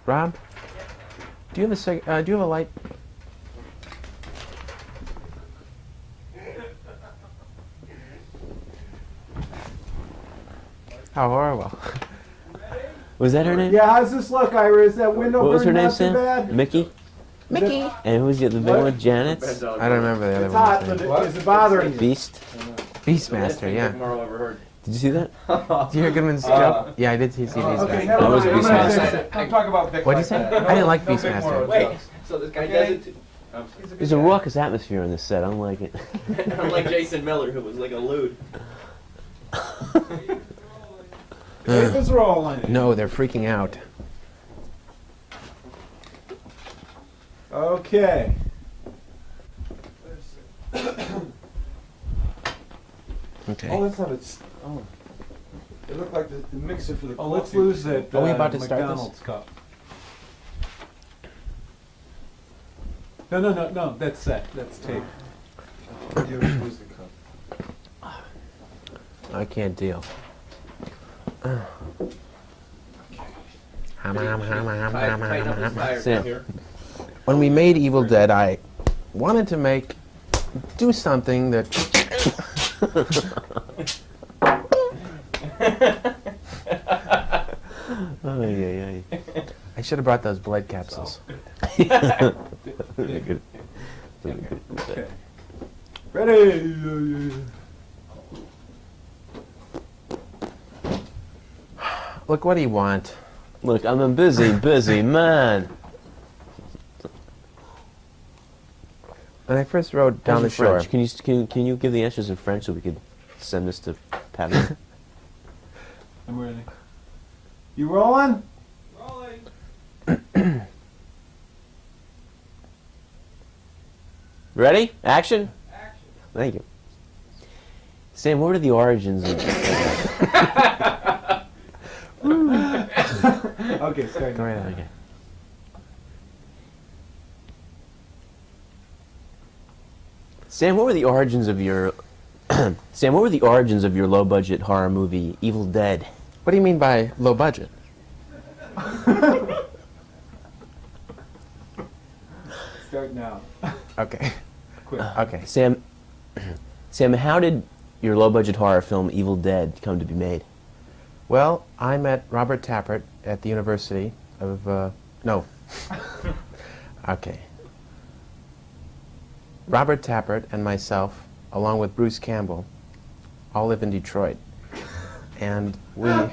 Rob, do you have do you have a light? How horrible. Was that her name? Yeah, how's this look, Ira? Is that window What was her burning name, not too Sam? bad? Mickey? Mickey. And who's the big one? Janet? I don't remember the other It's hot, one. but is it bothering you? Beast? Beastmaster, yeah. Did you see that? Did you hear Goodman's joke? Yeah, I did see Beastmaster. Okay, That never was mind. Beastmaster. I'm talking about Vic. What'd you say? I didn't like Beastmaster. Wait, So this guy does it too. There's a raucous atmosphere on this set. I don't like it. Unlike Jason Miller, who was like a lewd. It was rolling. No, they're freaking out. Okay. Okay. Oh, let's have it. Oh, it looked like the mixer for the. Oh, let's coffee. lose that Are we about to start this? McDonald's cup. No, that's set. That's tape. You lose the cup. I can't deal. Sam. When we made Evil Dead, I wanted to do something that. Oh, yeah. I should have brought those blood capsules. Good. Okay. Ready? Look, what do you want? Look, I'm a busy man. When I first rode down the How's your shore, French? Can you give the answers in French so we could send this to Patty? I'm ready. You rolling? Ready? Action? Thank you. Sam, what are the origins of... Okay, start. go right ahead. Okay. Sam, what were the origins of your... Sam, what were the origins of your low-budget horror movie, Evil Dead? What do you mean by low budget? Start now. Okay. Quick. Okay. Sam, how did your low-budget horror film, Evil Dead, come to be made? Well, I met Robert Tappert at the University of, no. Okay. Robert Tappert and myself, along with Bruce Campbell, all live in Detroit. And we... Oh,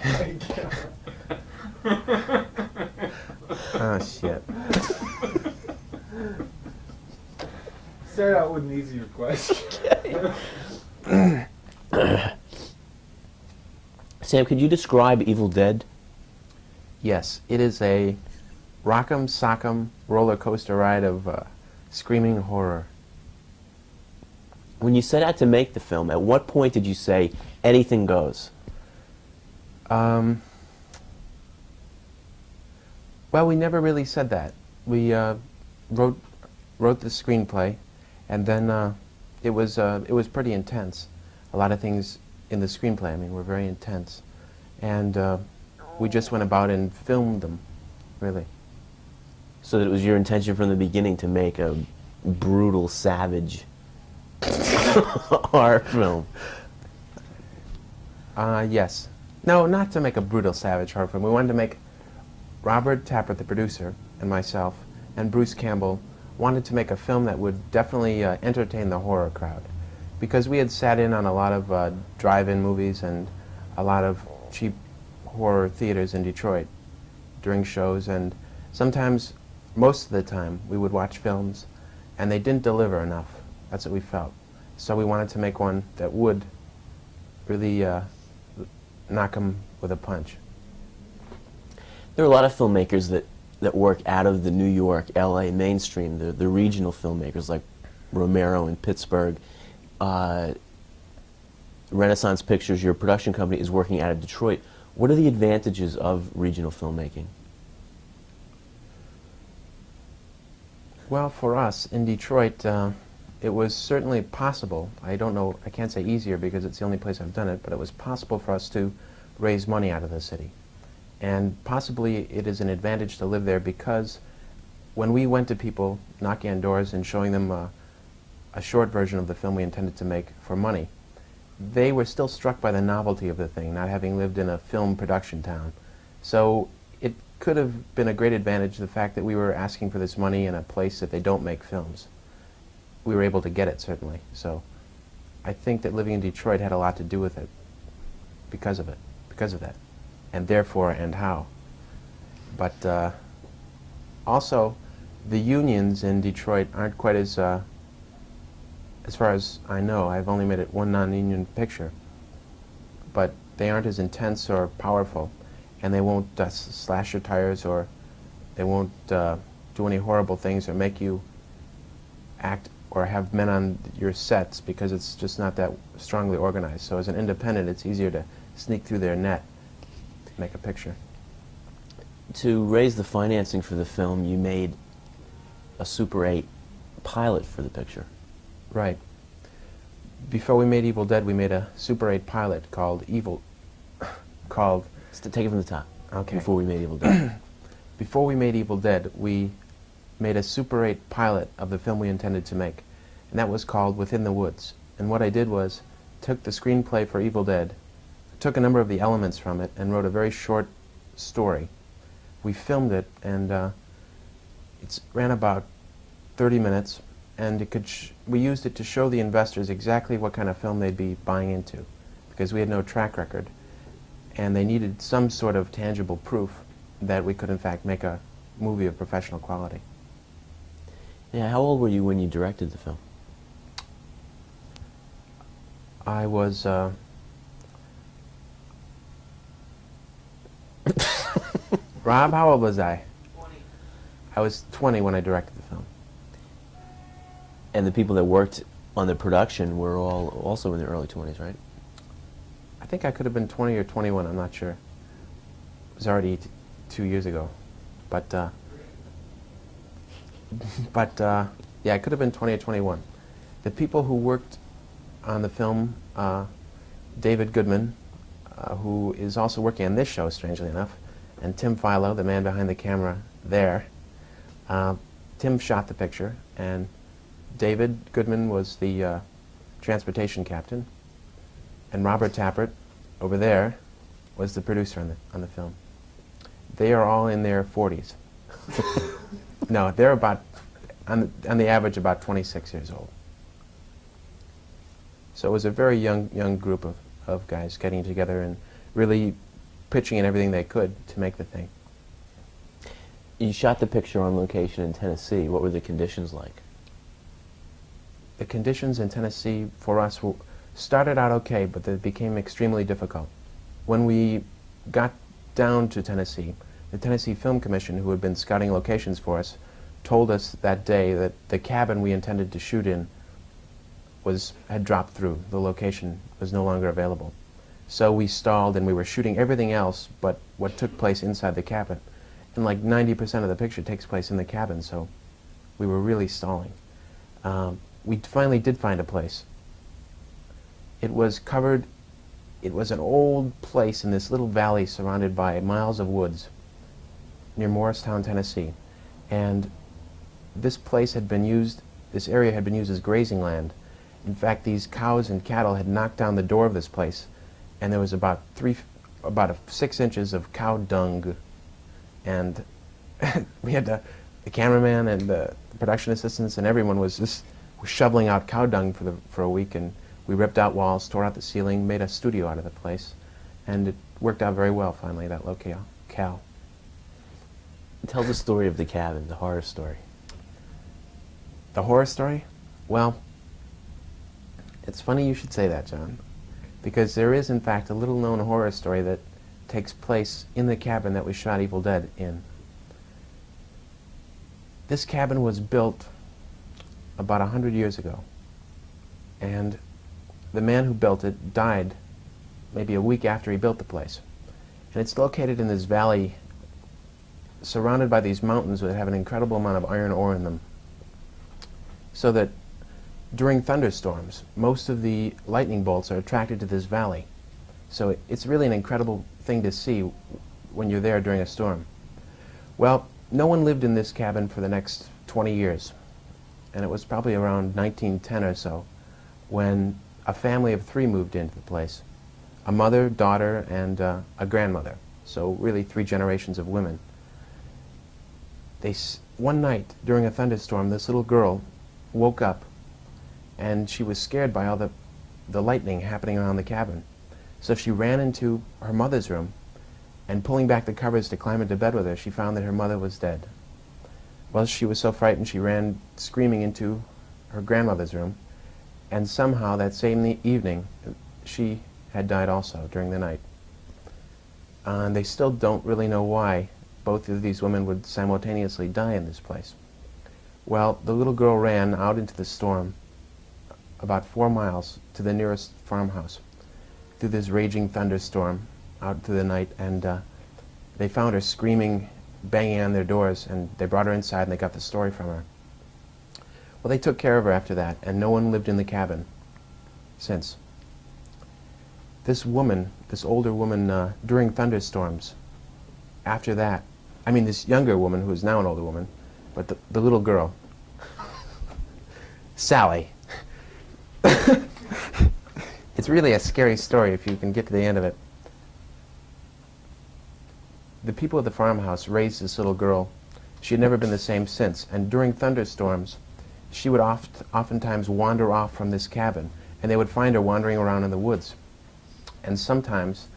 shit. Start out with an easier question. Sam, could you describe Evil Dead? Yes, it is a rock'em sock'em roller coaster ride of screaming horror. When you set out to make the film, at what point did you say, anything goes? Well, we never really said that. We wrote the screenplay, and then it was pretty intense. A lot of things in the screenplay, I mean, were very intense, and we just went about and filmed them, really. So that it was your intention from the beginning to make a brutal, savage horror film. Yes. No, not to make a brutal, savage horror film. We wanted to make Robert Tappert, the producer, and myself, and Bruce Campbell wanted to make a film that would definitely entertain the horror crowd. Because we had sat in on a lot of drive-in movies and a lot of cheap horror theaters in Detroit during shows, and sometimes, most of the time, we would watch films and they didn't deliver enough. That's what we felt. So we wanted to make one that would really knock them with a punch. There are a lot of filmmakers that work out of the New York, LA mainstream, the regional filmmakers like Romero in Pittsburgh. Renaissance Pictures, your production company, is working out of Detroit. What are the advantages of regional filmmaking? Well, for us in Detroit, it was certainly possible. I don't know, I can't say easier because it's the only place I've done it, but it was possible for us to raise money out of the city. And possibly it is an advantage to live there because when we went to people knocking on doors and showing them a short version of the film we intended to make for money, they were still struck by the novelty of the thing, not having lived in a film production town. So it could have been a great advantage, the fact that we were asking for this money in a place that they don't make films. We were able to get it, certainly. So I think that living in Detroit had a lot to do with it because of that, and therefore and how. But also, the unions in Detroit aren't quite as far as I know. I've only made it one non-union picture, but they aren't as intense or powerful, and they won't slash your tires, or they won't do any horrible things or make you act or have men on your sets, because it's just not that strongly organized. So as an independent, it's easier to sneak through their net to make a picture. To raise the financing for the film, you made a Super 8 pilot for the picture. Right. Before we made Evil Dead, we made a Super 8 pilot called Take it from the top. Okay. Before we made Evil Dead. Before we made Evil Dead, we made a Super 8 pilot of the film we intended to make, and that was called Within the Woods. And what I did was took the screenplay for Evil Dead, took a number of the elements from it, and wrote a very short story. We filmed it, and it ran about 30 minutes, and it could we used it to show the investors exactly what kind of film they'd be buying into, because we had no track record, and they needed some sort of tangible proof that we could in fact make a movie of professional quality. Yeah, how old were you when you directed the film? I was Rob, how old was I? 20. I was 20 when I directed the film. And the people that worked on the production were all also in their early 20s, right? I think I could have been 20 or 21, I'm not sure. It was already 2 years ago. But yeah, I could have been 20 or 21. The people who worked on the film, David Goodman, who is also working on this show, strangely enough, and Tim Philo, the man behind the camera there. Tim shot the picture, and David Goodman was the transportation captain, and Robert Tappert, over there, was the producer on the film. They are all in their 40s. No, they're about, on the average, about 26 years old. So it was a very young group of guys getting together and really pitching in everything they could to make the thing. You shot the picture on location in Tennessee. What were the conditions like? The conditions in Tennessee for us started out okay, but they became extremely difficult. When we got down to Tennessee, the Tennessee Film Commission, who had been scouting locations for us, told us that day that the cabin we intended to shoot in had dropped through. The location was no longer available. So we stalled, and we were shooting everything else but what took place inside the cabin. And like 90% of the picture takes place in the cabin, so we were really stalling. We finally did find a place. It was an old place in this little valley surrounded by miles of woods near Morristown, Tennessee. And this area had been used as grazing land. In fact, these cows and cattle had knocked down the door of this place, and there was about 6 inches of cow dung, and we had the cameraman and the production assistants and everyone was just shoveling out cow dung for a week, and we ripped out walls, tore out the ceiling, made a studio out of the place, and it worked out very well finally, that locale. Tell the story of the cabin, the horror story. The horror story? Well, it's funny you should say that, John, because there is in fact a little known horror story that takes place in the cabin that we shot Evil Dead in. This cabin was built about 100 years ago, and the man who built it died maybe a week after he built the place. And it's located in this valley surrounded by these mountains that have an incredible amount of iron ore in them, so that during thunderstorms, most of the lightning bolts are attracted to this valley. So it's really an incredible thing to see when you're there during a storm. Well, no one lived in this cabin for the next 20 years. And it was probably around 1910 or so when a family of 3 moved into the place. A mother, daughter, and a grandmother. So really 3 generations of women. One night during a thunderstorm, this little girl woke up and she was scared by all the lightning happening around the cabin. So she ran into her mother's room, and pulling back the covers to climb into bed with her, she found that her mother was dead. Well, she was so frightened she ran screaming into her grandmother's room, and somehow that same evening she had died also during the night. And they still don't really know why both of these women would simultaneously die in this place. Well, the little girl ran out into the storm about 4 miles to the nearest farmhouse through this raging thunderstorm out through the night, and they found her screaming, banging on their doors, and they brought her inside and they got the story from her. Well, they took care of her after that, and no one lived in the cabin since. This woman, this older woman, during thunderstorms, after that, I mean this younger woman who is now an older woman, but the little girl, Sally. It's really a scary story if you can get to the end of it. The people at the farmhouse raised this little girl. She had never been the same since, and during thunderstorms, she would oftentimes wander off from this cabin, and they would find her wandering around in the woods. And sometimes,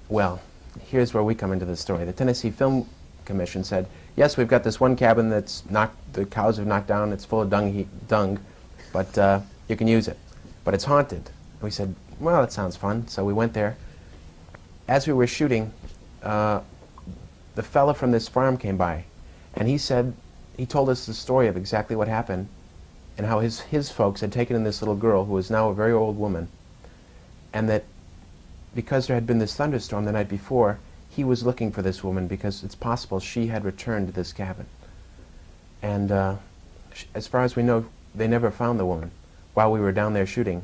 well, here's where we come into the story. The Tennessee Film Commission said, yes, we've got this one cabin that's the cows have knocked down, it's full of dung, but you can use it. But it's haunted. And we said, well, that sounds fun. So we went there. As we were shooting, the fella from this farm came by, and he told us the story of exactly what happened and how his folks had taken in this little girl who was now a very old woman, and that because there had been this thunderstorm the night before, he was looking for this woman because it's possible she had returned to this cabin. And as far as we know, they never found the woman while we were down there shooting,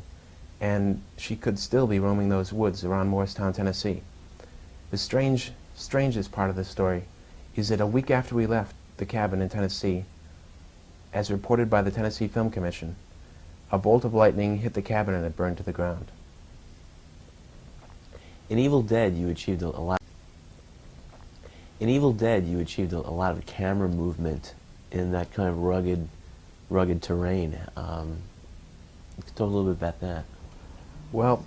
and she could still be roaming those woods around Morristown, Tennessee. The strangest part of the story is that a week after we left the cabin in Tennessee, as reported by the Tennessee Film Commission, a bolt of lightning hit the cabin and it burned to the ground. In Evil Dead, you achieved a lot. In Evil Dead, you achieved a lot of camera movement in that kind of rugged terrain. Talk a little bit about that. Well,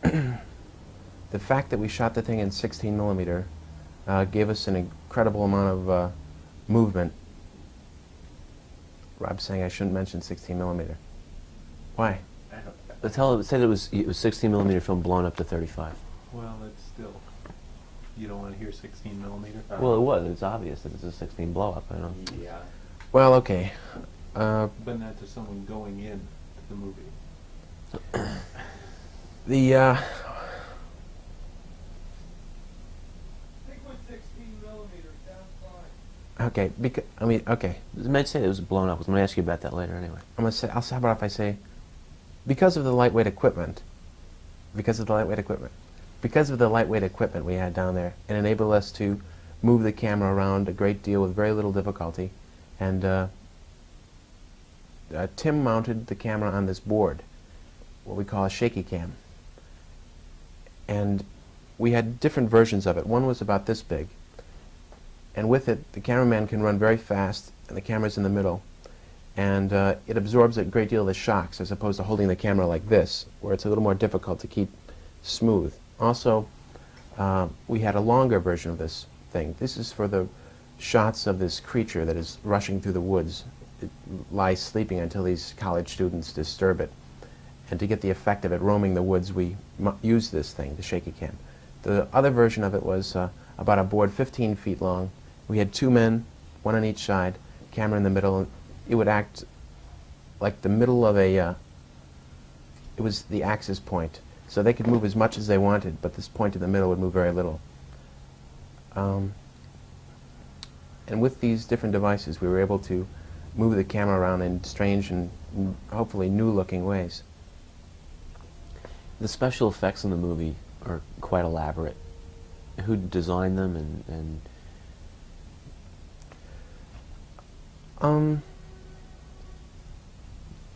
the fact that we shot the thing in 16 millimeter gave us an incredible amount of movement. Rob's saying I shouldn't mention 16 millimeter. Why? Say that it was 16 millimeter film blown up to 35. Well, it's still. You don't want to hear 16 millimeter? Well, it was. It's obvious that it's a 16 blow up. I know. Yeah. Well, okay. But not to someone going in to the movie. The Think with 16 millimeter sounds fine. okay, okay. I might say it was blown up. I'm going to ask you about that later anyway. How about if I say, because of the lightweight equipment we had down there, it enabled us to move the camera around a great deal with very little difficulty. And Tim mounted the camera on this board, what we call a shaky cam. And we had different versions of it. One was about this big, and with it, the cameraman can run very fast, and the camera's in the middle. And it absorbs a great deal of the shocks as opposed to holding the camera like this, where it's a little more difficult to keep smooth. Also, we had a longer version of this thing. This is for the shots of this creature that is rushing through the woods. It lies sleeping until these college students disturb it. And to get the effect of it roaming the woods, we used this thing, the shaky cam. The other version of it was about a board 15 feet long. We had 2 men, 1 on each side, camera in the middle. And it would act like the middle of it was the axis point. So they could move as much as they wanted, but this point in the middle would move very little. And with these different devices, we were able to move the camera around in strange and hopefully new-looking ways. The special effects in the movie are quite elaborate. Who designed them Um,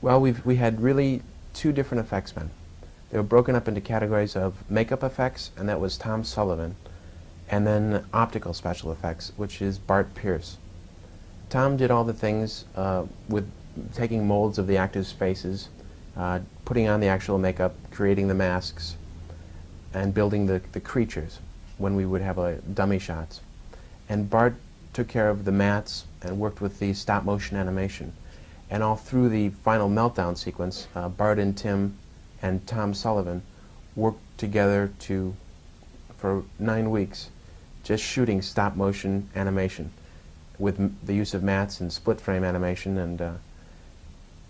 well, we had really two different effects men. They were broken up into categories of makeup effects, and that was Tom Sullivan, and then optical special effects, which is Bart Pierce. Tom did all the things with taking molds of the actors' faces, putting on the actual makeup, creating the masks, and building the creatures when we would have dummy shots. And Bart took care of the mats and worked with the stop motion animation. And all through the final meltdown sequence, Bart and Tim and Tom Sullivan worked together for 9 weeks, just shooting stop motion animation with the use of mats and split frame animation, and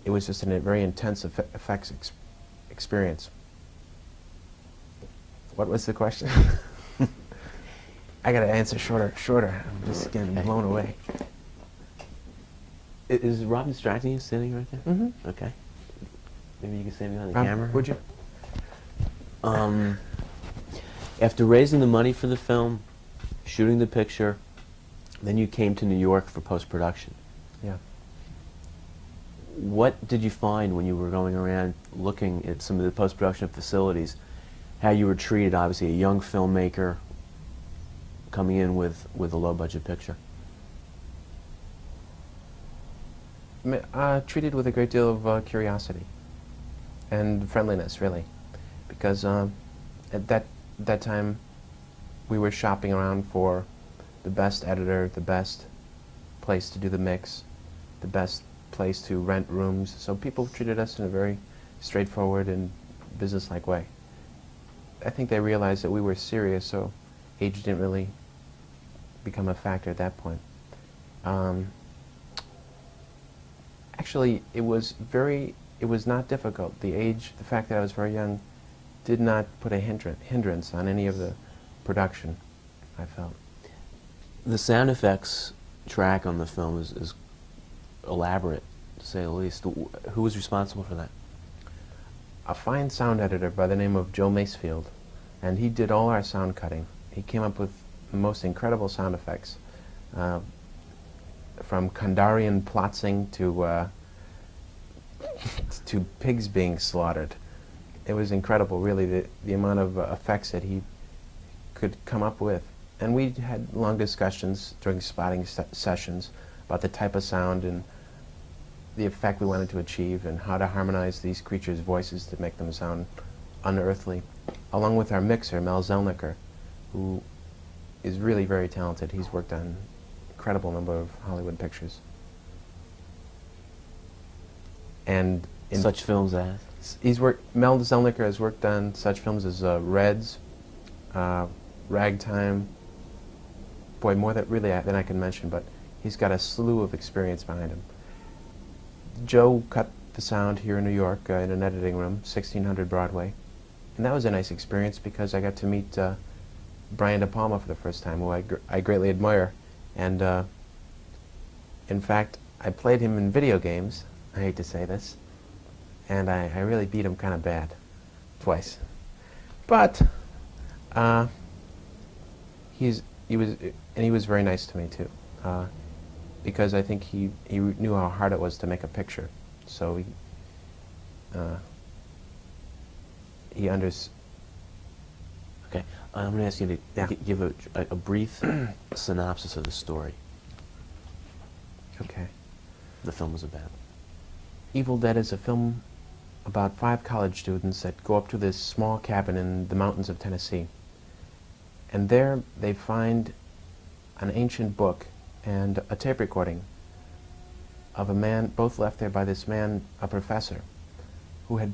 it was just a very intense effects experience. What was the question? I gotta answer shorter. I'm just getting blown away. Is Rob distracting you, sitting right there? Mm-hmm. Okay. Maybe you can save me on the Rob, camera? would you? After raising the money for the film, shooting the picture, then you came to New York for post-production. Yeah. What did you find when you were going around looking at some of the post-production facilities, how you were treated, obviously a young filmmaker coming in with a low-budget picture? Treated with a great deal of curiosity and friendliness, really, because at that time we were shopping around for the best editor, the best place to do the mix, the best place to rent rooms. So people treated us in a very straightforward and businesslike way. I think they realized that we were serious, so age didn't really become a factor at that point. Actually, it was not difficult. The fact that I was very young, did not put a hindrance on any of the production, I felt. The sound effects track on the film is elaborate, to say the least. Who was responsible for that? A fine sound editor by the name of Joe Macefield, and he did all our sound cutting. He came up with the most incredible sound effects, from Kandarian plotzing to pigs being slaughtered. It was incredible, really, the amount of effects that he could come up with. And we had long discussions during spotting sessions about the type of sound and the effect we wanted to achieve and how to harmonize these creatures' voices to make them sound unearthly, along with our mixer, Mel Zelnicker, who is really very talented. He's worked on an incredible number of Hollywood pictures. And in Such films as? Mel Zelnicker has worked on such films as Reds, Ragtime, boy, more than I can mention, but he's got a slew of experience behind him. Joe cut the sound here in New York in an editing room, 1600 Broadway, and that was a nice experience because I got to meet Brian De Palma for the first time, who I greatly admire, and in fact, I played him in video games. I hate to say this, and I really beat him kind of bad, twice. But he was very nice to me too, because I think he knew how hard it was to make a picture, so he understood. Okay, I'm going to ask you to give a brief synopsis of the story Okay. the film was about. Evil Dead is a film about 5 college students that go up to this small cabin in the mountains of Tennessee. And there they find an ancient book and a tape recording of a man, both left there by this man, a professor, who had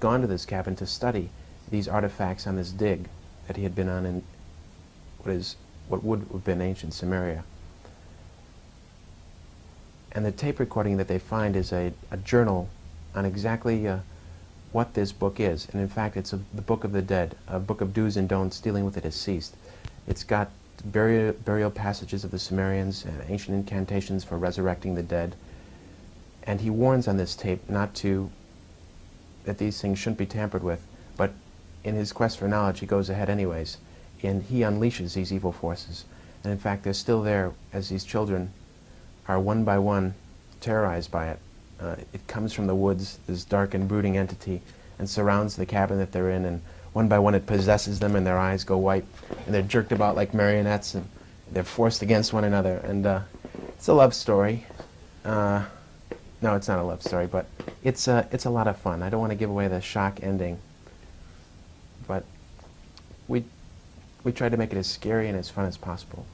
gone to this cabin to study these artifacts on this dig that he had been on in what would have been ancient Samaria. And the tape recording that they find is a journal on exactly what this book is. And in fact, it's the Book of the Dead, a book of do's and don'ts dealing with the deceased. It's got burial passages of the Sumerians and ancient incantations for resurrecting the dead. And he warns on this tape that these things shouldn't be tampered with. But in his quest for knowledge, he goes ahead anyways, and he unleashes these evil forces. And in fact, they're still there as these children are one by one terrorized by it. It comes from the woods, this dark and brooding entity, and surrounds the cabin that they're in, and one by one it possesses them, and their eyes go white, and they're jerked about like marionettes, and they're forced against one another. And it's a love story. No, it's not a love story, but it's a lot of fun. I don't want to give away the shock ending, but we tried to make it as scary and as fun as possible.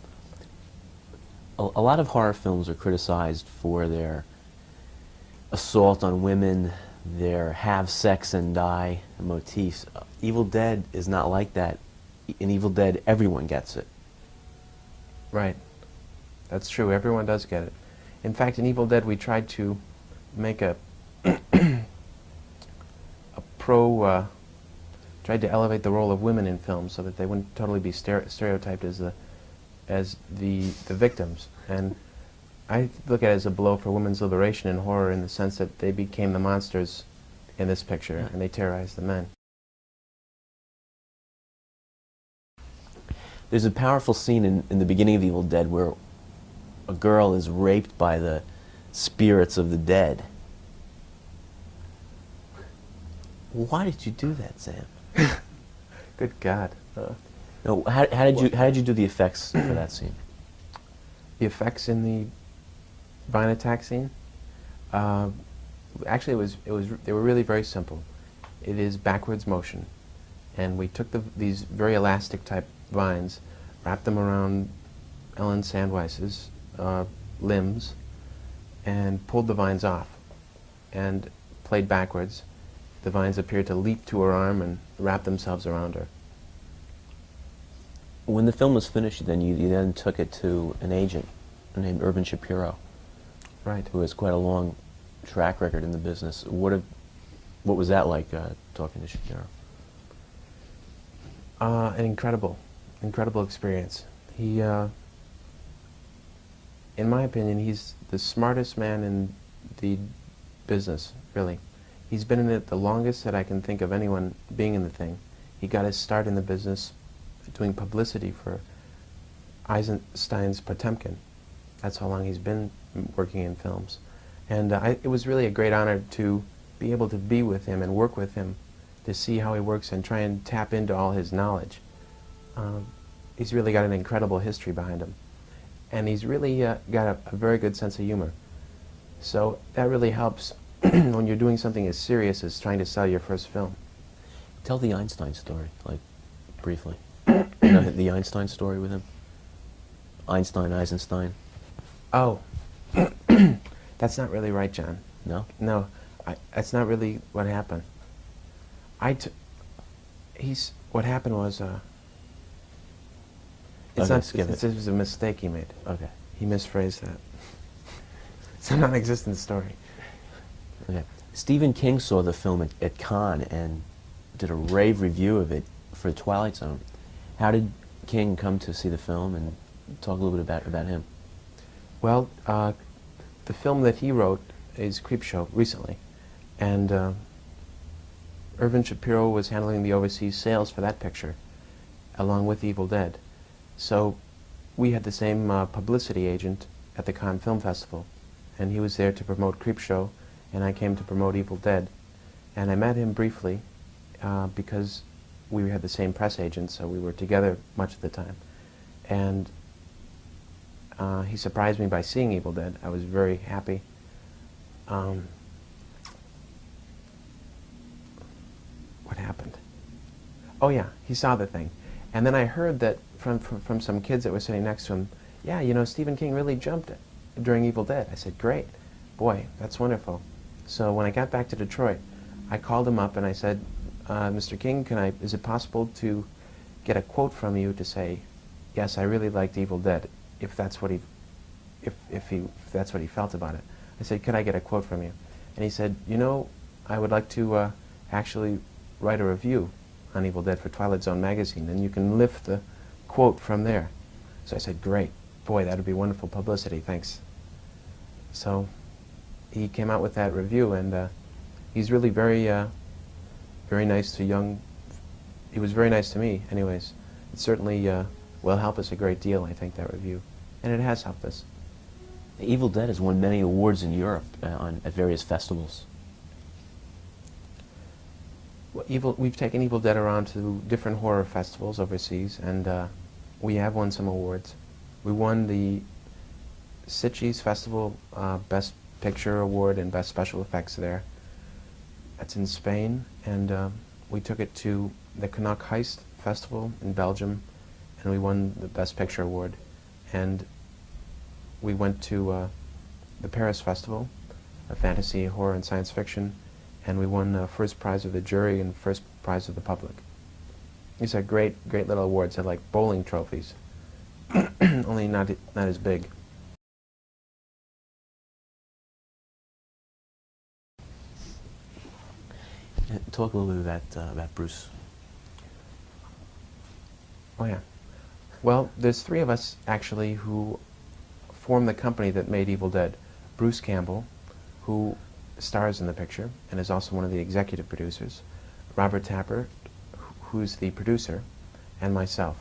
A lot of horror films are criticized for their assault on women, their have sex and die motifs. Evil Dead is not like that. In Evil Dead, everyone gets it. Right. That's true. Everyone does get it. In fact, in Evil Dead, we tried to make a tried to elevate the role of women in films so that they wouldn't totally be stereotyped as the victims. And I look at it as a blow for women's liberation in horror, in the sense that they became the monsters in this picture, and they terrorized the men. There's a powerful scene in the beginning of Evil Dead where a girl is raped by the spirits of the dead. Why did you do that, Sam? Good God. No, how did you do the effects for that scene? The effects in the vine attack scene? Actually, they were really very simple. It is backwards motion, and we took these very elastic type vines, wrapped them around Ellen Sandweiss's limbs, and pulled the vines off, and played backwards. The vines appeared to leap to her arm and wrap themselves around her. When the film was finished, then you then took it to an agent named Irvin Shapiro, Right. who has quite a long track record in the business. What was that like, talking to Shapiro? An incredible experience. He, in my opinion, he's the smartest man in the business, really. He's been in it the longest that I can think of anyone being in the thing. He got his start in the business doing publicity for Eisenstein's Potemkin. That's how long he's been working in films. And it was really a great honor to be able to be with him and work with him, to see how he works and try and tap into all his knowledge. He's really got an incredible history behind him. And he's really got a very good sense of humor. So that really helps when you're doing something as serious as trying to sell your first film. Tell the Einstein story, like, briefly. You know the Einstein story with him? Einstein, Eisenstein? Oh, that's not really right, John. No? No, that's not really what happened. What happened was, Okay, it was a mistake he made. Okay. He misphrased that. It's a non-existent story. Okay. Stephen King saw the film at Cannes and did a rave review of it for Twilight Zone. How did King come to see the film, and talk a little bit about him? Well, the film that he wrote is Creepshow recently, and Irvin Shapiro was handling the overseas sales for that picture, along with Evil Dead. So we had the same publicity agent at the Cannes Film Festival, and he was there to promote Creepshow, and I came to promote Evil Dead. And I met him briefly because we had the same press agent, so we were together much of the time. And he surprised me by seeing Evil Dead. I was very happy. What happened? Oh yeah, he saw the thing. And then I heard that from some kids that were sitting next to him, yeah, you know, Stephen King really jumped it during Evil Dead. I said, great. Boy, that's wonderful. So when I got back to Detroit, I called him up and I said, Mr. King, is it possible to get a quote from you to say, yes, I really liked Evil Dead, if that's what he felt about it. I said, could I get a quote from you? And he said, you know, I would like to actually write a review on Evil Dead for Twilight Zone magazine, and you can lift the quote from there. So I said, great. Boy, that would be wonderful publicity, thanks. So he came out with that review, and he's really very nice to young he was very nice to me, anyways. It certainly will help us a great deal, I think, that review. And it has helped us. Evil Dead has won many awards in Europe at various festivals. Well, we've taken Evil Dead around to different horror festivals overseas, and we have won some awards. We won the Sitges Festival Best Picture Award and Best Special Effects there. That's in Spain, and we took it to the Canuck Heist Festival in Belgium, and we won the Best Picture Award. And we went to the Paris Festival of Fantasy, Horror, and Science Fiction, and we won first prize of the jury and first prize of the public. These are great little awards. They're like bowling trophies, only not as big. Talk a little bit about Bruce. Oh yeah. Well, there's three of us actually who formed the company that made Evil Dead. Bruce Campbell, who stars in the picture and is also one of the executive producers. Robert Tapper, who's the producer, and myself.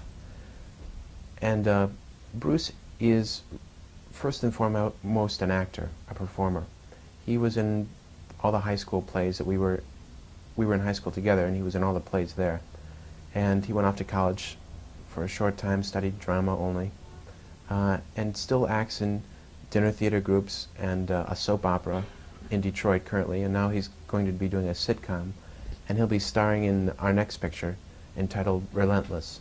And Bruce is first and foremost an actor, a performer. He was in all the high school plays that we were in high school together, and he was in all the plays there. And he went off to college for a short time, studied drama only, and still acts in dinner theater groups and a soap opera in Detroit currently, and now he's going to be doing a sitcom, and he'll be starring in our next picture entitled Relentless.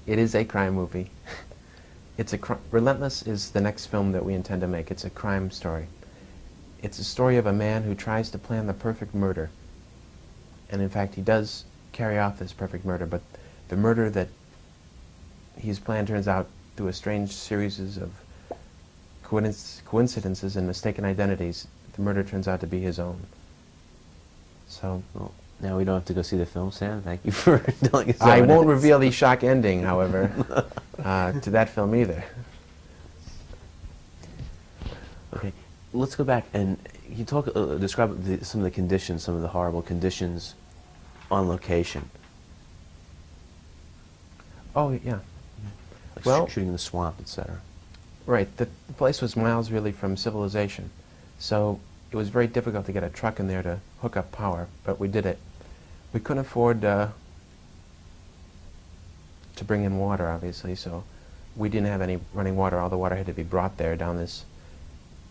It is a crime movie. Relentless is the next film that we intend to make. It's a crime story. It's a story of a man who tries to plan the perfect murder. And in fact, he does carry off this perfect murder, but the murder that he's planned turns out through a strange series of coincidences and mistaken identities. The murder turns out to be his own. So, Well, now we don't have to go see the film, Sam. Thank you for telling us. I won't reveal the shock ending, however, to that film either. Okay, let's go back and you describe some of the conditions, some of the horrible conditions on location. Oh, yeah. Like Well- shooting in the swamp, etc. Right. The place was miles really from civilization. So it was very difficult to get a truck in there to hook up power, but we did it. We couldn't afford to bring in water, obviously, so we didn't have any running water. All the water had to be brought there down this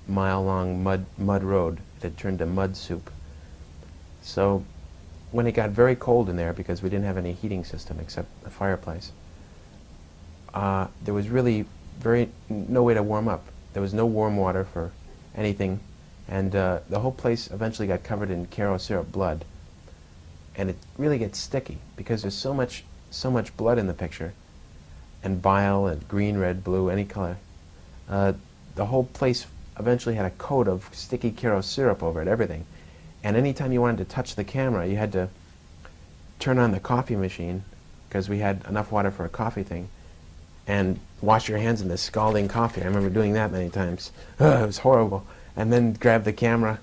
mile-long mud road. It had turned to mud soup. So when it got very cold in there, because we didn't have any heating system except a fireplace, there was really no way to warm up. There was no warm water for anything, and the whole place eventually got covered in Caro syrup blood. And it really gets sticky because there's so much blood in the picture, and bile and green, red, blue, any color. The whole place eventually had a coat of sticky Caro syrup over it, everything. And anytime you wanted to touch the camera, you had to turn on the coffee machine, because we had enough water for a coffee thing, and wash your hands in this scalding coffee. I remember doing that many times. It was horrible. And then grab the camera,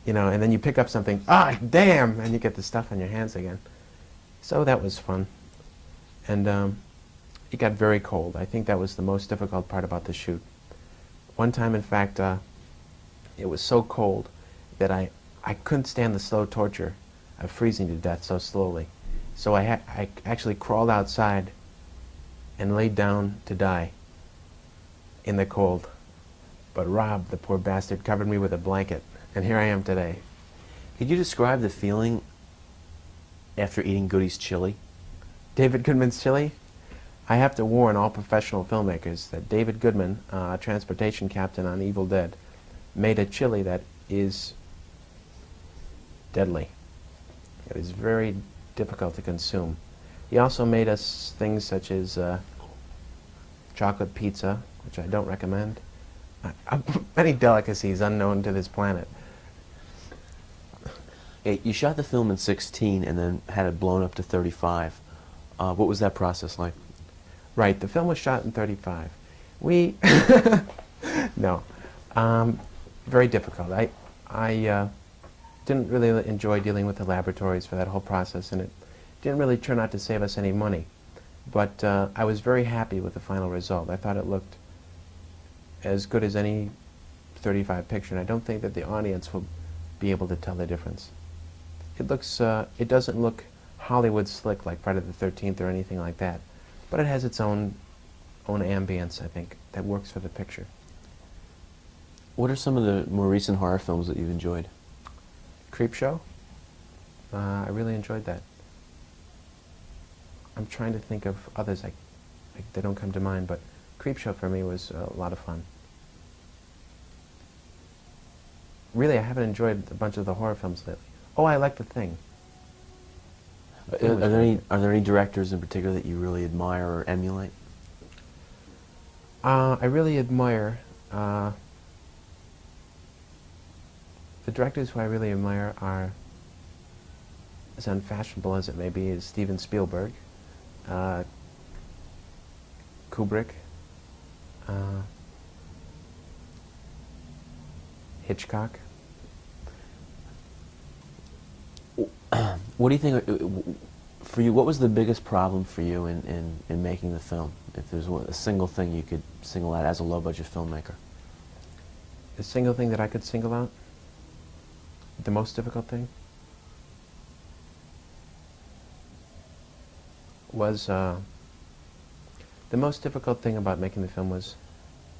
and then you pick up something, damn, and you get the stuff on your hands again. So that was fun. And it got very cold. I think that was the most difficult part about the shoot. One time, in fact, it was so cold that I couldn't stand the slow torture of freezing to death so slowly. So I actually crawled outside and laid down to die in the cold. But Rob, the poor bastard, covered me with a blanket, and here I am today. Could you describe the feeling after eating Goody's chili? David Goodman's chili? I have to warn all professional filmmakers that David Goodman, a transportation captain on Evil Dead, made a chili that is deadly. It is very difficult to consume. He also made us things such as chocolate pizza, which I don't recommend. Many delicacies unknown to this planet. Hey, you shot the film in 16 and then had it blown up to 35. What was that process like? Right, the film was shot in 35. We, no, very difficult. didn't really enjoy dealing with the laboratories for that whole process, and it didn't really turn out to save us any money. But I was very happy with the final result. I thought it looked as good as any 35 picture, and I don't think that the audience will be able to tell the difference. It doesn't look Hollywood slick like Friday the 13th or anything like that, but it has its own ambience, I think, that works for the picture. What are some of the more recent horror films that you've enjoyed? Creepshow? I really enjoyed that. I'm trying to think of others. They don't come to mind, but Creepshow for me was a lot of fun. Really, I haven't enjoyed a bunch of the horror films lately. Oh, I like The Thing. Are there any directors in particular that you really admire or emulate? I really admire the directors who I really admire are, as unfashionable as it may be, is Steven Spielberg, Kubrick, Hitchcock. What do you think, for you, what was the biggest problem for you in making the film? If there's a single thing you could single out as a low-budget filmmaker? The single thing that I could single out? The most difficult thing? Was, the most difficult thing about making the film was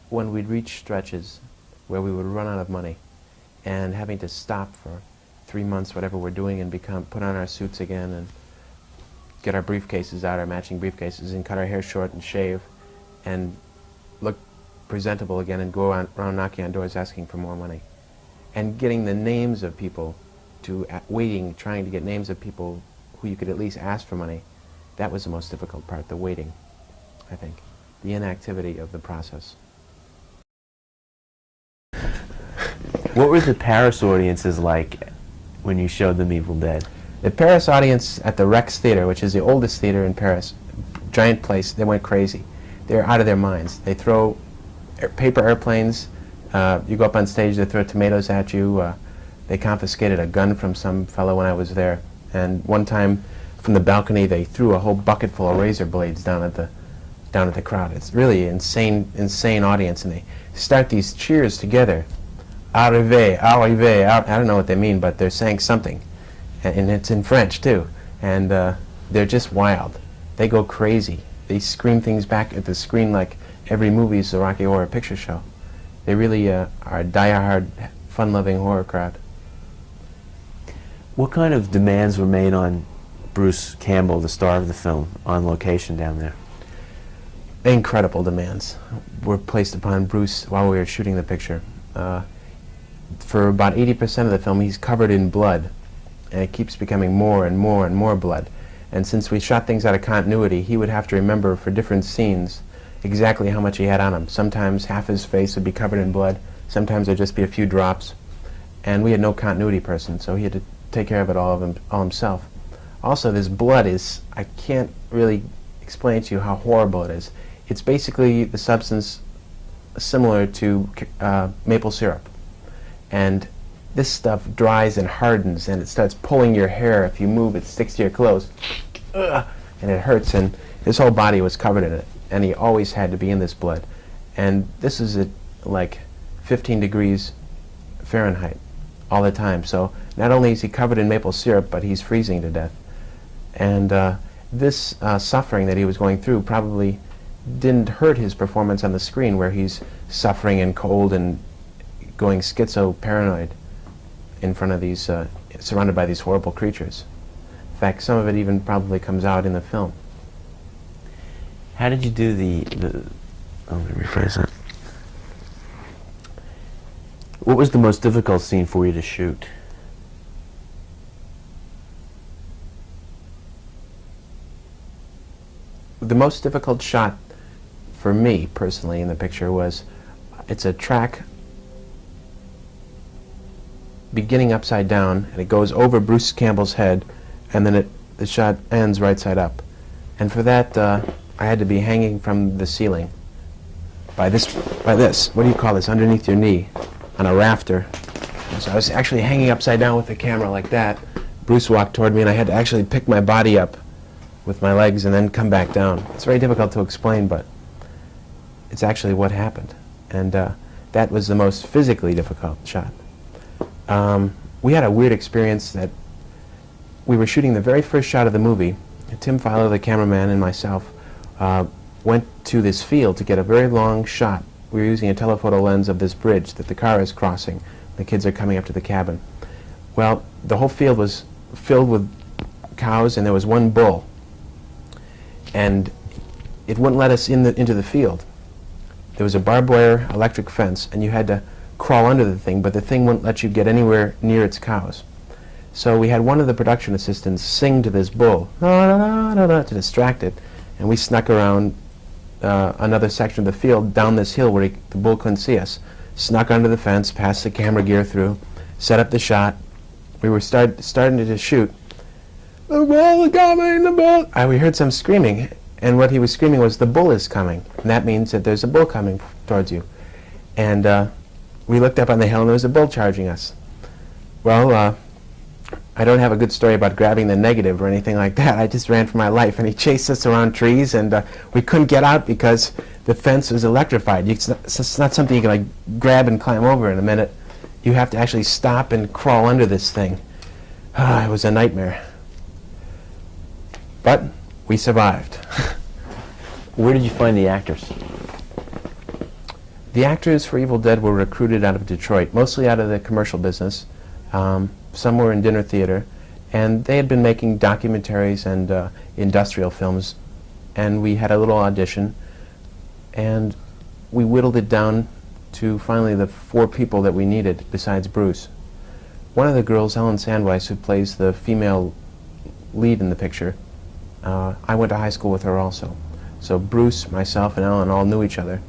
when we'd reach stretches where we would run out of money and having to stop for 3 months, whatever we're doing, and put on our suits again and get our briefcases out, our matching briefcases, and cut our hair short and shave and look presentable again and go around knocking on doors asking for more money. And getting the names of people trying to get names of people who you could at least ask for money, that was the most difficult part, the waiting, I think. The inactivity of the process. What were the Paris audiences like when you showed them Evil Dead? The Paris audience at the Rex Theater, which is the oldest theater in Paris, giant place, they went crazy. They're out of their minds. They throw paper airplanes. You go up on stage, they throw tomatoes at you. They confiscated a gun from some fellow when I was there. And one time, from the balcony, they threw a whole bucket full of razor blades down at the crowd. It's really an insane audience, and they start these cheers together. Arrivé, arrivé. I don't know what they mean, but they're saying something, and it's in French too. And they're just wild. They go crazy. They scream things back at the screen like every movie is a Rocky Horror Picture Show. They really are a die-hard, fun-loving horror crowd. What kind of demands were made on Bruce Campbell, the star of the film, on location down there? Incredible demands were placed upon Bruce while we were shooting the picture. For about 80% of the film, he's covered in blood, and it keeps becoming more and more and more blood. And since we shot things out of continuity, he would have to remember for different scenes exactly how much he had on him. Sometimes half his face would be covered in blood, sometimes there'd just be a few drops, and we had no continuity person, so he had to take care of it all himself. Also, this blood is, I can't really explain to you how horrible it is. It's basically the substance similar to maple syrup. And this stuff dries and hardens, and it starts pulling your hair. If you move, it sticks to your clothes. Ugh, and it hurts, and his whole body was covered in it, and he always had to be in this blood. And this is at like 15 degrees Fahrenheit all the time. So not only is he covered in maple syrup, but he's freezing to death. And this suffering that he was going through probably didn't hurt his performance on the screen, where he's suffering and cold and going schizo-paranoid in front of these, surrounded by these horrible creatures. In fact, some of it even probably comes out in the film. How did you do let me rephrase that. What was the most difficult scene for you to shoot? The most difficult shot for me, personally, in the picture was, it's a track beginning upside down, and it goes over Bruce Campbell's head, and then the shot ends right side up. And for that, I had to be hanging from the ceiling by this, what do you call this, underneath your knee, on a rafter, So I was actually hanging upside down with the camera like that. Bruce walked toward me, and I had to actually pick my body up with my legs and then come back down. It's very difficult to explain, but it's actually what happened. And that was the most physically difficult shot. We had a weird experience that we were shooting the very first shot of the movie. Tim Filer, the cameraman, and myself went to this field to get a very long shot. We were using a telephoto lens of this bridge that the car is crossing. The kids are coming up to the cabin. Well, the whole field was filled with cows, and there was one bull. And it wouldn't let us into the field. There was a barbed wire electric fence, and you had to crawl under the thing, but the thing wouldn't let you get anywhere near its cows. So we had one of the production assistants sing to this bull, "Na, na, na, na," to distract it, and we snuck around another section of the field down this hill where the bull couldn't see us. Snuck under the fence, passed the camera gear through, set up the shot. We were starting to shoot. "The bull is coming, the bull!" We heard some screaming, and what he was screaming was, "The bull is coming." And that means that there's a bull coming towards you. And we looked up on the hill, and there was a bull charging us. Well, I don't have a good story about grabbing the negative or anything like that. I just ran for my life, and he chased us around trees, and we couldn't get out because the fence was electrified. It's not something you can like grab and climb over in a minute. You have to actually stop and crawl under this thing. It was a nightmare. But we survived. Where did you find the actors? The actors for Evil Dead were recruited out of Detroit, mostly out of the commercial business. Some were in dinner theater, and they had been making documentaries and industrial films, and we had a little audition, and we whittled it down to finally the 4 people that we needed besides Bruce. One of the girls, Ellen Sandweiss, who plays the female lead in the picture, I went to high school with her also. So Bruce, myself, and Ellen all knew each other,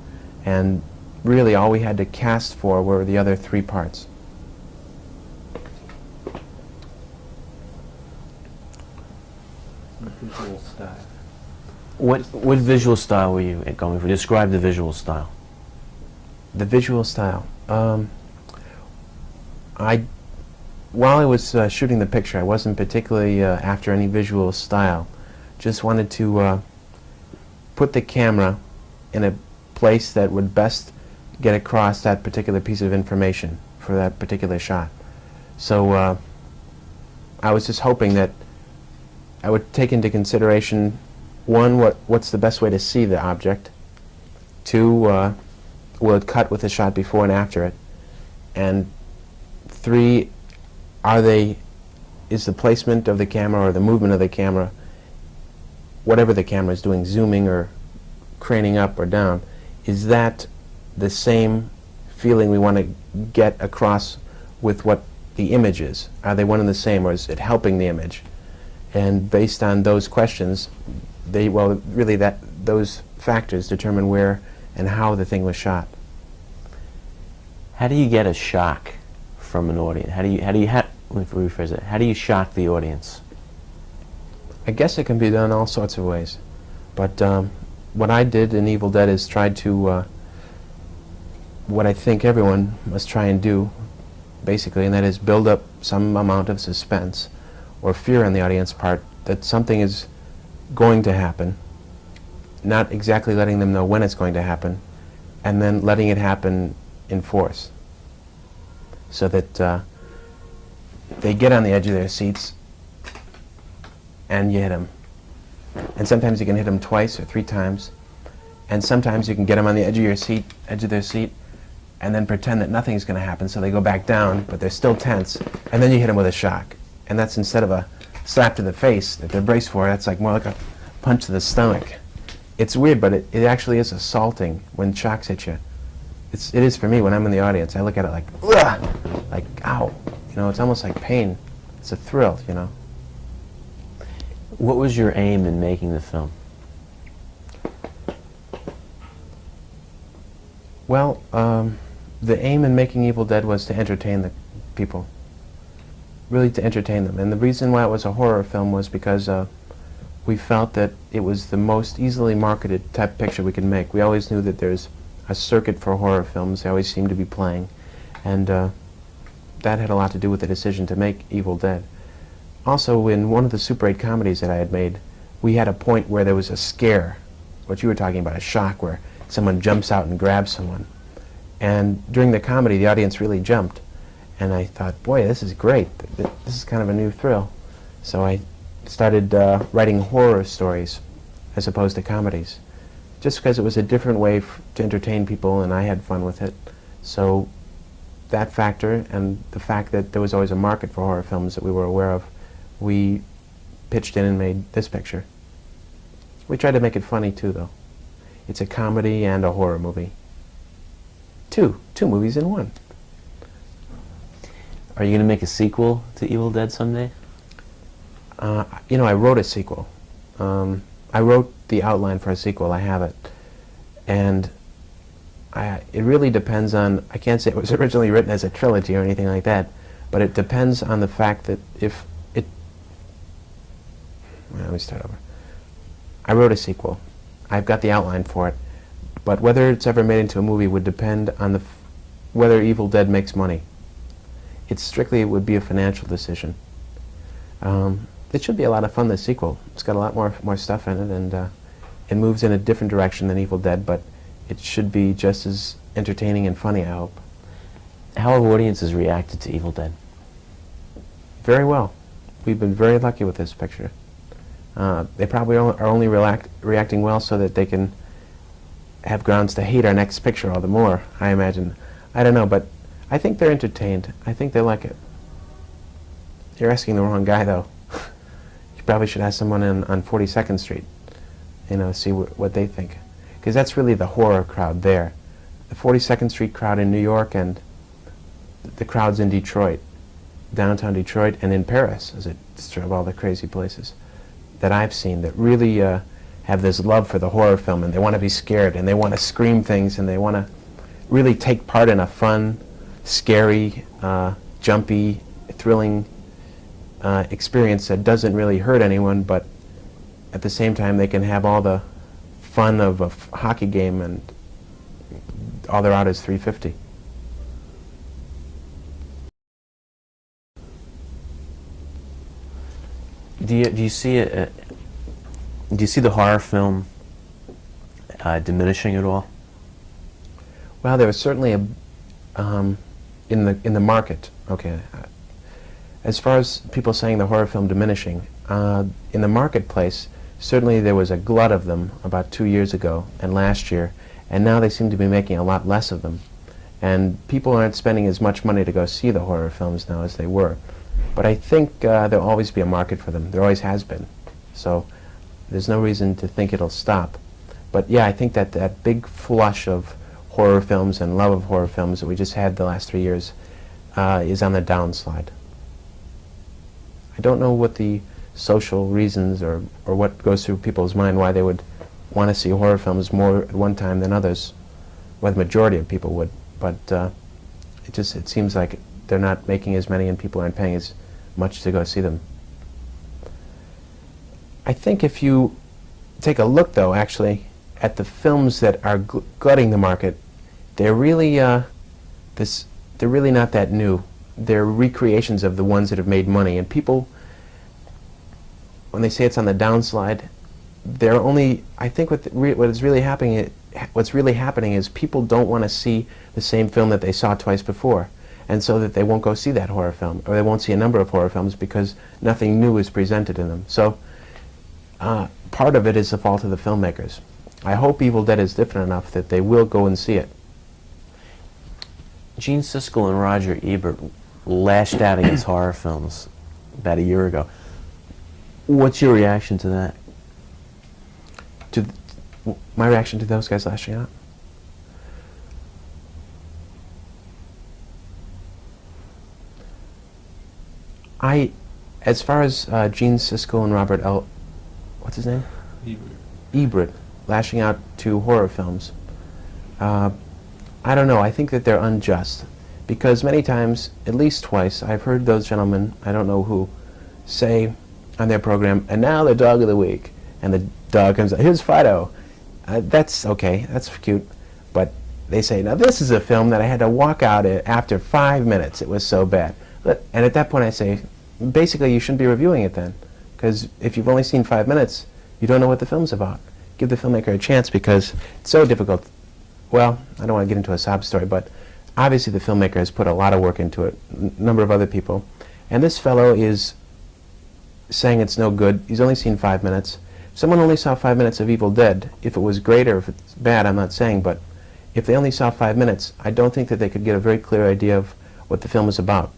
and really all we had to cast for were the other 3 parts. Visual style. What visual style were you going for? Describe the visual style. The visual style. While I was shooting the picture, I wasn't particularly after any visual style. Just wanted to put the camera in a place that would best get across that particular piece of information for that particular shot. So I was just hoping that I would take into consideration, 1, what's the best way to see the object, 2, will it cut with the shot before and after it, and 3, is the placement of the camera or the movement of the camera, whatever the camera is doing, zooming or craning up or down, is that the same feeling we want to get across with what the image is? Are they one and the same, or is it helping the image? And based on those questions, those factors determine where and how the thing was shot. How do you get a shock from an audience? Let me rephrase it. How do you shock the audience? I guess it can be done all sorts of ways, but what I did in Evil Dead is tried to what I think everyone must try and do, basically, and that is build up some amount of suspense or fear on the audience part that something is going to happen, not exactly letting them know when it's going to happen, and then letting it happen in force, so that they get on the edge of their seats and you hit them. And sometimes you can hit them twice or 3 times, and sometimes you can get them on the edge of their seat, and then pretend that nothing's going to happen, so they go back down, but they're still tense, and then you hit them with a shock. And that's instead of a slap to the face that they're braced for, that's like more like a punch to the stomach. It's weird, but it actually is assaulting when shocks hit you. It is for me when I'm in the audience. I look at it like, ugh, like, ow. You know, it's almost like pain. It's a thrill, you know. What was your aim in making the film? Well, the aim in making Evil Dead was to entertain the people. Really to entertain them. And the reason why it was a horror film was because we felt that it was the most easily marketed type picture we could make. We always knew that there's a circuit for horror films. They always seem to be playing. And that had a lot to do with the decision to make Evil Dead. Also, in one of the Super 8 comedies that I had made, we had a point where there was a scare, what you were talking about, a shock where someone jumps out and grabs someone. And during the comedy, the audience really jumped. And I thought, boy, this is great. This is kind of a new thrill. So I started writing horror stories as opposed to comedies, just because it was a different way to entertain people, and I had fun with it. So that factor, and the fact that there was always a market for horror films that we were aware of, we pitched in and made this picture. We tried to make it funny too, though. It's a comedy and a horror movie. Two movies in one. Are you going to make a sequel to Evil Dead someday? You know, I wrote a sequel. I wrote the outline for a sequel. I have it. And it really depends on, I can't say it was originally written as a trilogy or anything like that, but it depends on the fact that if it... Well, let me start over. I wrote a sequel. I've got the outline for it. But whether it's ever made into a movie would depend on whether Evil Dead makes money. It would be a financial decision. It should be a lot of fun, this sequel. It's got a lot more stuff in it, and it moves in a different direction than Evil Dead, but it should be just as entertaining and funny, I hope. How have audiences reacted to Evil Dead? Very well. We've been very lucky with this picture. They probably are only reacting well so that they can have grounds to hate our next picture all the more, I imagine. I don't know, but I think they're entertained. I think they like it. You're asking the wrong guy, though. You probably should ask someone on 42nd Street, you know, see what they think. Because that's really the horror crowd there. The 42nd Street crowd in New York and the crowds in Detroit, downtown Detroit, and in Paris, as it's of all the crazy places that I've seen that really have this love for the horror film, and they want to be scared, and they want to scream things, and they want to really take part in a fun, scary, jumpy, thrilling experience that doesn't really hurt anyone, but at the same time they can have all the fun of a hockey game, and all they're out is 350. Do you see the horror film diminishing at all? Well, there was certainly a in the market. Okay, as far as people saying the horror film diminishing, in the marketplace, certainly there was a glut of them about 2 years ago and last year, and now they seem to be making a lot less of them. And people aren't spending as much money to go see the horror films now as they were. But I think there'll always be a market for them. There always has been. So there's no reason to think it'll stop. But yeah, I think that big flush of horror films and love of horror films that we just had the last 3 years is on the downslide. I don't know what the social reasons or what goes through people's mind why they would want to see horror films more at one time than others, well, the majority of people would, but it seems like they're not making as many and people aren't paying as much to go see them. I think if you take a look, though, actually, at the films that are glutting the market, they're really they're really not that new. They're recreations of the ones that have made money, and people, when they say it's on the downslide, they're only, I think what's really happening is people don't want to see the same film that they saw twice before, and so that they won't go see that horror film, or they won't see a number of horror films because nothing new is presented in them. So part of it is the fault of the filmmakers. I hope Evil Dead is different enough that they will go and see it. Gene Siskel and Roger Ebert lashed out against horror films about a year ago. What's your reaction to that? My reaction to those guys lashing out? As far as Gene Siskel and Robert what's his name? Ebert lashing out to horror films. I don't know. I think that they're unjust, because many times, at least twice, I've heard those gentlemen, I don't know who, say on their program, and now the dog of the week, and the dog comes out, here's Fido. That's okay, that's cute, but they say, now this is a film that I had to walk out after 5 minutes. It was so bad. And at that point I say, basically you shouldn't be reviewing it then, because if you've only seen 5 minutes, you don't know what the film's about. Give the filmmaker a chance, because it's so difficult. Well, I don't want to get into a sob story, but obviously the filmmaker has put a lot of work into it, a number of other people, and this fellow is saying it's no good. He's only seen 5 minutes. If someone only saw 5 minutes of Evil Dead, if it was great or if it's bad, I'm not saying, but if they only saw 5 minutes, I don't think that they could get a very clear idea of what the film is about.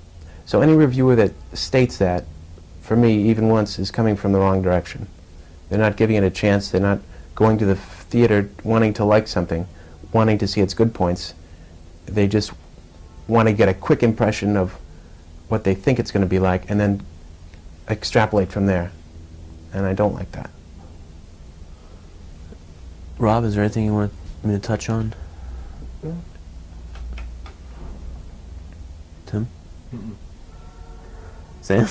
So any reviewer that states that, for me, even once, is coming from the wrong direction. They're not giving it a chance. They're not going to the theater wanting to like something, wanting to see its good points. They just want to get a quick impression of what they think it's going to be like and then extrapolate from there. And I don't like that. Rob, is there anything you want me to touch on? No. Tim? Sam?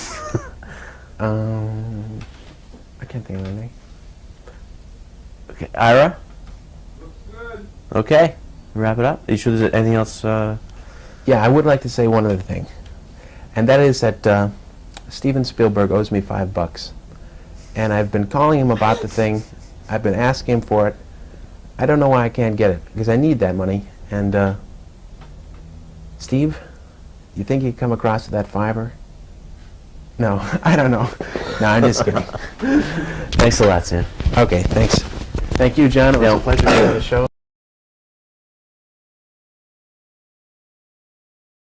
I can't think of anything. Okay, Ira? Looks good. Okay, wrap it up. Are you sure there's anything else? Yeah, I would like to say one other thing, and that is that Steven Spielberg owes me $5, and I've been calling him about the thing. I've been asking him for it. I don't know why I can't get it, because I need that money. And Steve, you think you come across to that fiver? No, I don't know. No, I'm just kidding. Thanks a lot, Sam. Okay, thanks. Thank you, John. It was a pleasure being on the show.